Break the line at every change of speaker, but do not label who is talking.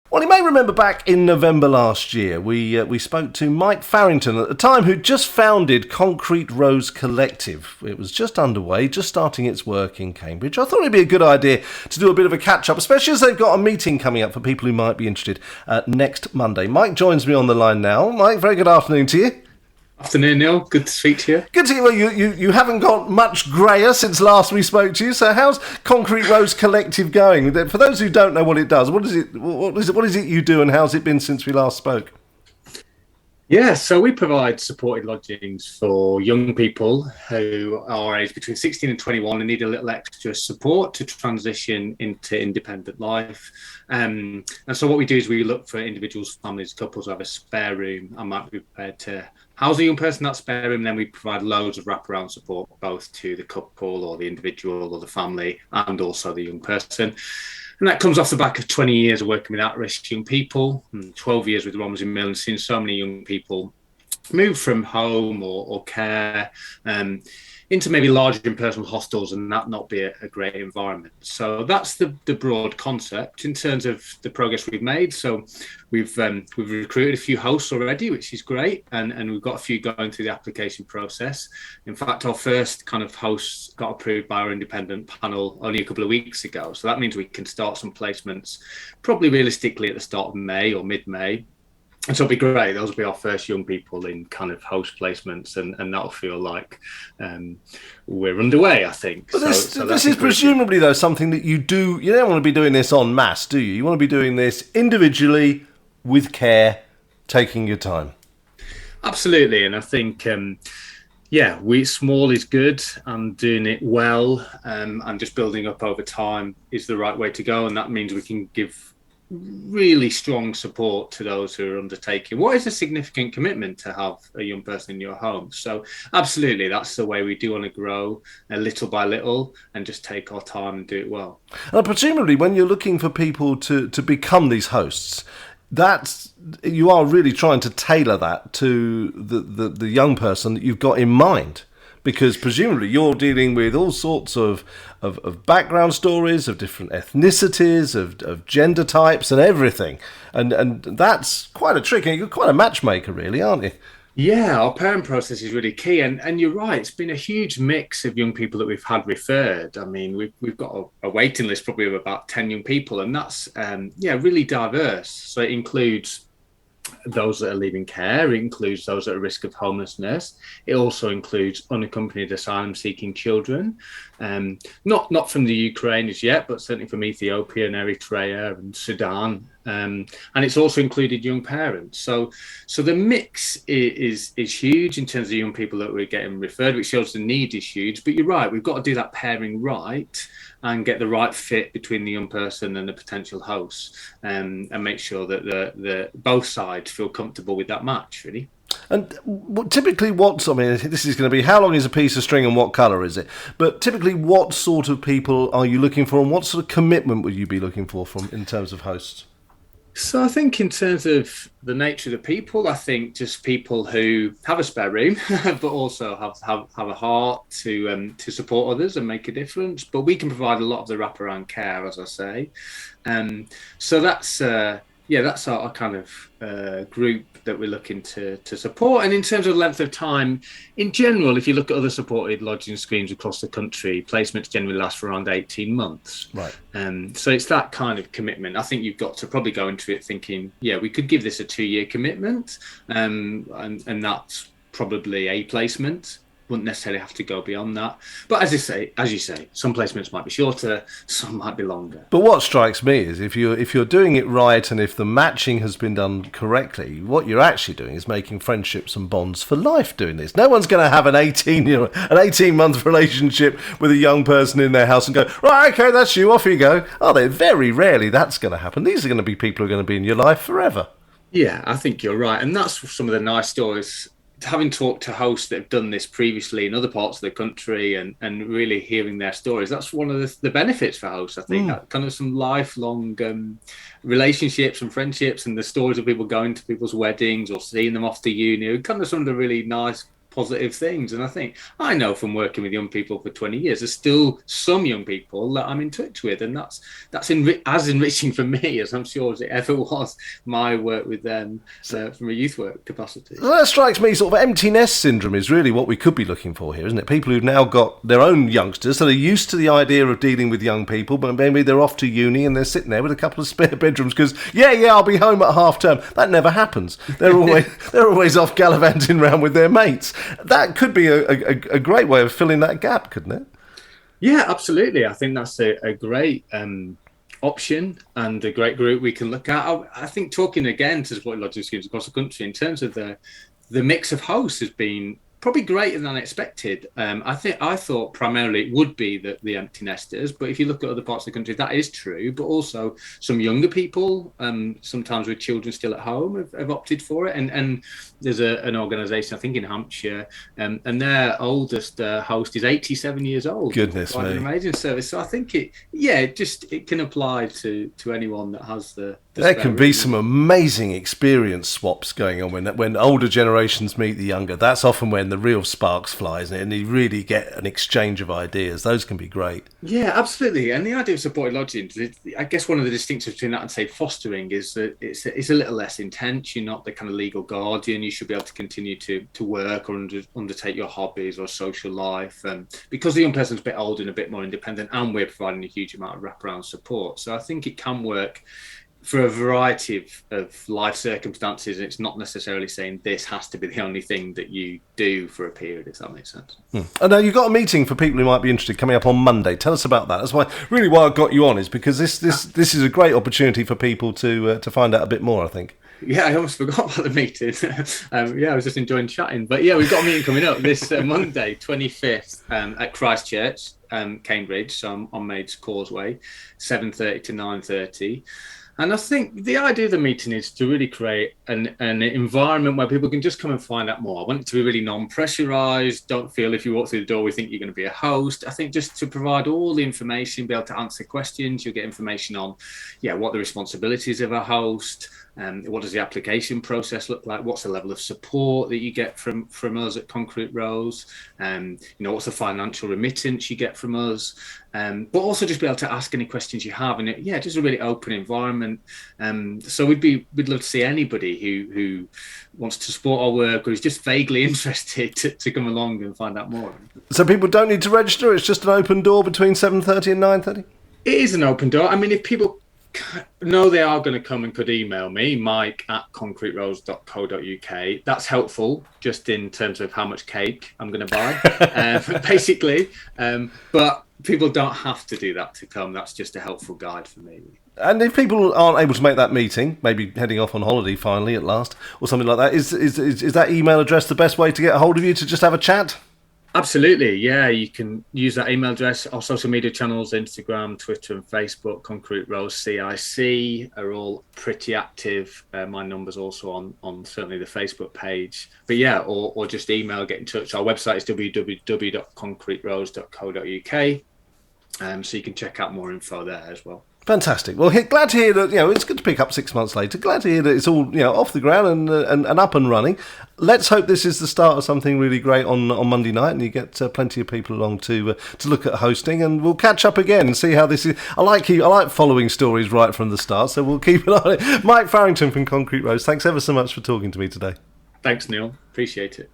Well, you may remember back in November last year, we spoke to Mike Farrington at the time, who'd just founded Concrete Rose Collective. It was just underway, just starting its work in Cambridge. I thought it'd be a good idea to do a bit of a catch-up, especially as they've got a meeting coming up for people who might be interested next Monday. Mike joins me on the line now. Mike, very good afternoon to you.
Afternoon, Neil. Good to speak to you.
Good to hear. Well, you haven't got much greyer since last we spoke to you. So how's Concrete Rose Collective going? For those who don't know what it does, what is it you do, and how's it been since we last spoke?
Yeah, so we provide supported lodgings for young people who are aged between 16 and 21 and need a little extra support to transition into independent life. And so what we do is we look for individuals, families, couples who have a spare room and might be prepared to house a young person in that spare room. Then we provide loads of wraparound support, both to the couple or the individual or the family and also the young person. And that comes off the back of 20 years of working with at-risk young people, and 12 years with Romsey Mill, and seeing so many young people move from home or care into maybe larger impersonal hostels, and that not be a great environment. So that's the broad concept in terms of the progress we've made. So we've recruited a few hosts already, which is great, and we've got a few going through the application process. In fact, our first kind of hosts got approved by our independent panel only a couple of weeks ago. So that means we can start some placements probably realistically at the start of May or mid-May. And so it'll be great. Those will be our first young people in kind of host placements, and that'll feel like we're underway, I think.
But this is presumably, though, something that you do. You don't want to be doing this en masse, do you? You want to be doing this individually, with care, taking your time.
Absolutely. And I think, small is good, and doing it well and just building up over time is the right way to go. And that means we can give really strong support to those who are undertaking what is a significant commitment to have a young person in your home. So absolutely, that's the way we do want to grow, little by little, and just take our time and do it well.
And presumably, when you're looking for people to become these hosts, you are really trying to tailor that to the young person that you've got in mind. Because presumably you're dealing with all sorts of background stories, of different ethnicities, of gender types and everything. And that's quite a trick. You're quite a matchmaker, really, aren't you?
Yeah, our pairing process is really key. And you're right, it's been a huge mix of young people that we've had referred. I mean, we've got a waiting list probably of about 10 young people, and that's, really diverse. So it includes those that are leaving care, it includes those at risk of homelessness. It also includes unaccompanied asylum-seeking children, not from the Ukraine as yet, but certainly from Ethiopia and Eritrea and Sudan. And it's also included young parents. So the mix is huge in terms of young people that we're getting referred, which shows the need is huge. But you're right, we've got to do that pairing right and get the right fit between the young person and the potential host, and make sure that the both sides feel comfortable with that match, really.
And typically this is going to be, how long is a piece of string and what colour is it? But typically, what sort of people are you looking for, and what sort of commitment would you be looking for in terms of hosts?
So I think in terms of the nature of the people, I think just people who have a spare room, but also have a heart to support others and make a difference. But we can provide a lot of the wraparound care, as I say. So that's our kind of group that we're looking to support. And in terms of length of time, in general, if you look at other supported lodging schemes across the country, placements generally last for around 18 months.
Right.
So it's that kind of commitment. I think you've got to probably go into it thinking, we could give this a 2-year commitment, and that's probably a placement. Wouldn't necessarily have to go beyond that. But as you say, some placements might be shorter, some might be longer.
But what strikes me is if you're doing it right, and if the matching has been done correctly, what you're actually doing is making friendships and bonds for life doing this. No one's going to have an 18-month relationship with a young person in their house and go, right, okay, that's you, off you go. Oh, very rarely that's going to happen. These are going to be people who are going to be in your life forever.
Yeah, I think you're right. And that's some of the nice stories, having talked to hosts that have done this previously in other parts of the country, and really hearing their stories. That's one of the benefits for hosts, I think. That kind of some lifelong relationships and friendships, and the stories of people going to people's weddings or seeing them off to uni, kind of some of the really nice positive things. And I think I know from working with young people for 20 years, there's still some young people that I'm in touch with, and that's as enriching for me as I'm sure as it ever was my work with them from a youth work capacity.
Well, that strikes me, sort of empty nest syndrome is really what we could be looking for here, isn't it? People who've now got their own youngsters, so they're used to the idea of dealing with young people, but maybe they're off to uni and they're sitting there with a couple of spare bedrooms because, I'll be home at half term. That never happens. They're always off gallivanting around with their mates. That could be a great way of filling that gap, couldn't it?
Yeah, absolutely. I think that's a great option and a great group we can look at. I think talking again to supported lodging schemes across the country in terms of the mix of hosts has been probably greater than expected. I thought primarily it would be the empty nesters, but if you look at other parts of the country, that is true. But also some younger people, sometimes with children still at home, have opted for it. And there's an organisation, I think in Hampshire, and their oldest host is 87 years old.
Goodness me,
an amazing service. So I think it can apply to anyone that has the.
There can be some amazing experience swaps going on when older generations meet the younger. That's often when the real sparks fly, isn't it? And you really get an exchange of ideas. Those can be great.
Yeah, absolutely. And the idea of supported lodging, I guess one of the distinctions between that and, say, fostering is that it's a little less intense. You're not the kind of legal guardian. You should be able to continue to work or undertake your hobbies or social life. Because the young person's a bit older and a bit more independent, and we're providing a huge amount of wraparound support. So I think it can work for a variety of life circumstances. It's not necessarily saying this has to be the only thing that you do for a period, if that makes sense.
And now you've got a meeting for people who might be interested coming up on Monday. Tell us about that. That's why I got you on, is because this is a great opportunity for people to find out a bit more, I think.
Yeah, I almost forgot about the meeting. I was just enjoying chatting. But yeah, we've got a meeting coming up this Monday, 25th, at Christchurch, Cambridge, so I'm on Maids Causeway, 7:30 to 9:30. And I think the idea of the meeting is to really create an environment where people can just come and find out more. I want it to be really non-pressurised. Don't feel if you walk through the door we think you're going to be a host. I think just to provide all the information, be able to answer questions. You'll get information on, what the responsibilities of a host, what does the application process look like? What's the level of support that you get from us at Concrete Rose? What's the financial remittance you get from us? But also just be able to ask any questions you have, and just a really open environment. So we'd love to see anybody who wants to support our work or is just vaguely interested to come along and find out more.
So people don't need to register. It's just an open door between 7:30 and 9:30.
It is an open door. I mean, if people know they are going to come and could email me, mike@concreterose.co.uk. That's helpful just in terms of how much cake I'm going to buy, basically. But people don't have to do that to come. That's just a helpful guide for me.
And if people aren't able to make that meeting, maybe heading off on holiday finally at last, or something like that, is that email address the best way to get a hold of you to just have a chat?
Absolutely, yeah. You can use that email address. Our social media channels, Instagram, Twitter and Facebook, Concrete Rose CIC, are all pretty active. My number's also on certainly the Facebook page. But or just email, get in touch. Our website is www.concreterose.co.uk. So you can check out more info there as well.
Fantastic. Well, glad to hear that. It's good to pick up 6 months later. Glad to hear that it's all off the ground and up and running. Let's hope this is the start of something really great on Monday night, and you get plenty of people along to look at hosting. And we'll catch up again and see how this is. I like following stories right from the start, so we'll keep an eye on it. Mike Farrington from Concrete Rose, thanks ever so much for talking to me today.
Thanks, Neil. Appreciate it.